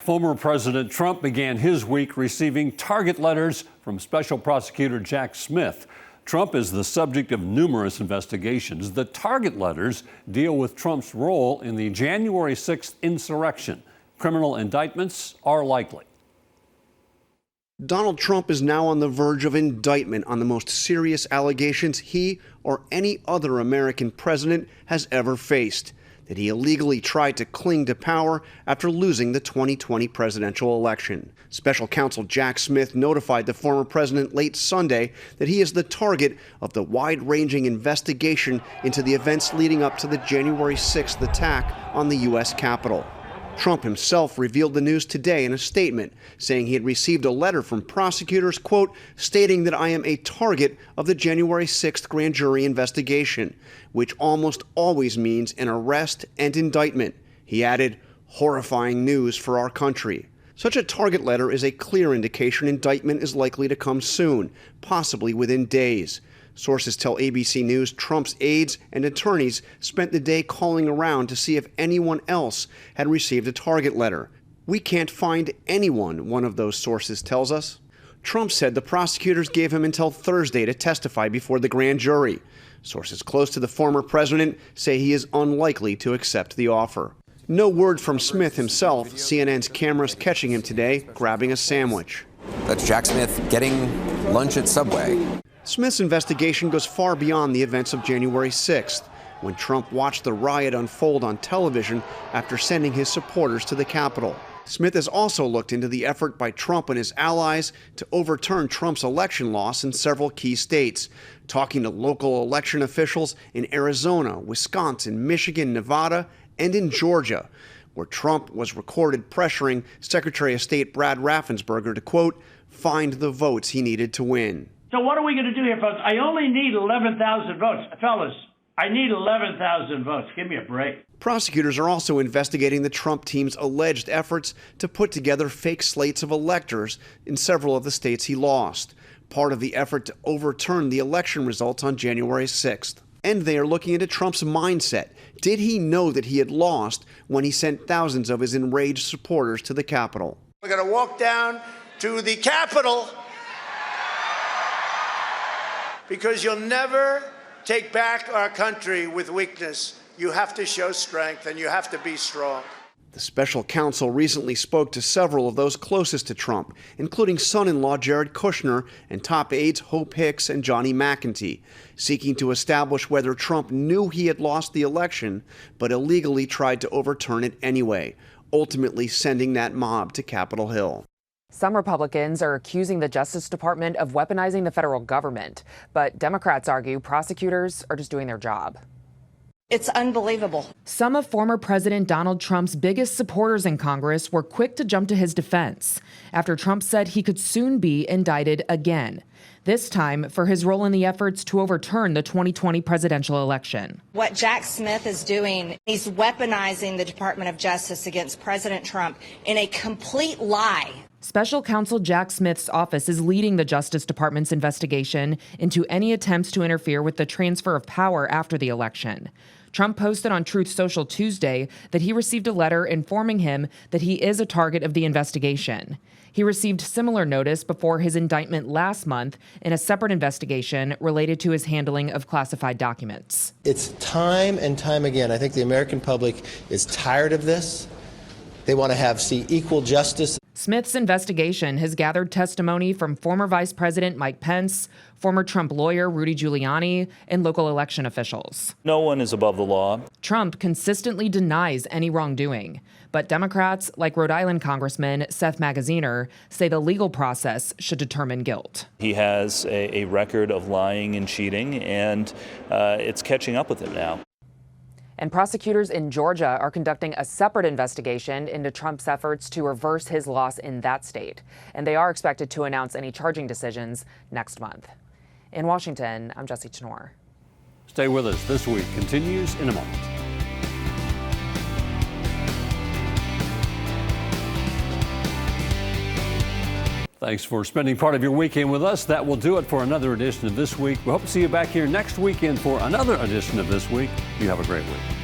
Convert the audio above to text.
Former President Trump began his week receiving target letters from Special Prosecutor Jack Smith. Trump is the subject of numerous investigations. The target letters deal with Trump's role in the January 6th insurrection. Criminal indictments are likely. Donald Trump is now on the verge of indictment on the most serious allegations he or any other American president has ever faced: that he illegally tried to cling to power after losing the 2020 presidential election. Special counsel Jack Smith notified the former president late Sunday that he is the target of the wide-ranging investigation into the events leading up to the January 6th attack on the U.S. Capitol. Trump himself revealed the news today in a statement, saying he had received a letter from prosecutors, quote, stating that I am a target of the January 6th grand jury investigation, which almost always means an arrest and indictment. He added, horrifying news for our country. Such a target letter is a clear indication indictment is likely to come soon, possibly within days. Sources tell ABC News Trump's aides and attorneys spent the day calling around to see if anyone else had received a target letter. We can't find anyone, one of those sources tells us. Trump said the prosecutors gave him until Thursday to testify before the grand jury. Sources close to the former president say he is unlikely to accept the offer. No word from Smith himself. CNN's cameras catching him today grabbing a sandwich. That's Jack Smith getting lunch at Subway. Smith's investigation goes far beyond the events of January 6th, when Trump watched the riot unfold on television after sending his supporters to the Capitol. Smith has also looked into the effort by Trump and his allies to overturn Trump's election loss in several key states, talking to local election officials in Arizona, Wisconsin, Michigan, Nevada, and in Georgia, where Trump was recorded pressuring Secretary of State Brad Raffensperger to, quote, find the votes he needed to win. So what are we going to do here, folks? I only need 11,000 votes. Fellas, I need 11,000 votes. Give me a break. Prosecutors are also investigating the Trump team's alleged efforts to put together fake slates of electors in several of the states he lost, part of the effort to overturn the election results on January 6th. And they are looking into Trump's mindset. Did he know that he had lost when he sent thousands of his enraged supporters to the Capitol? We're going to walk down to the Capitol, because you'll never take back our country with weakness. You have to show strength, and you have to be strong. The special counsel recently spoke to several of those closest to Trump, including son-in-law Jared Kushner and top aides Hope Hicks and Johnny McEntee, seeking to establish whether Trump knew he had lost the election, but illegally tried to overturn it anyway, ultimately sending that mob to Capitol Hill. Some Republicans are accusing the Justice Department of weaponizing the federal government, but Democrats argue prosecutors are just doing their job. It's unbelievable. Some of former President Donald Trump's biggest supporters in Congress were quick to jump to his defense after Trump said he could soon be indicted again, this time for his role in the efforts to overturn the 2020 presidential election. What Jack Smith is doing, he's weaponizing the Department of Justice against President Trump in a complete lie. Special counsel Jack Smith's office is leading the Justice Department's investigation into any attempts to interfere with the transfer of power after the election. Trump posted on Truth Social Tuesday that he received a letter informing him that he is a target of the investigation. He received similar notice before his indictment last month in a separate investigation related to his handling of classified documents. It's time and time again. I think the American public is tired of this. They want to see equal justice. Smith's investigation has gathered testimony from former Vice President Mike Pence, former Trump lawyer Rudy Giuliani, and local election officials. No one is above the law. Trump consistently denies any wrongdoing, but Democrats, like Rhode Island Congressman Seth Magaziner, say the legal process should determine guilt. He has a record of lying and cheating, and it's catching up with him now. And prosecutors in Georgia are conducting a separate investigation into Trump's efforts to reverse his loss in that state. And they are expected to announce any charging decisions next month. In Washington, I'm Jesse Chenor. Stay with us. This Week continues in a moment. Thanks for spending part of your weekend with us. That will do it for another edition of This Week. We hope to see you back here next weekend for another edition of This Week. You have a great week.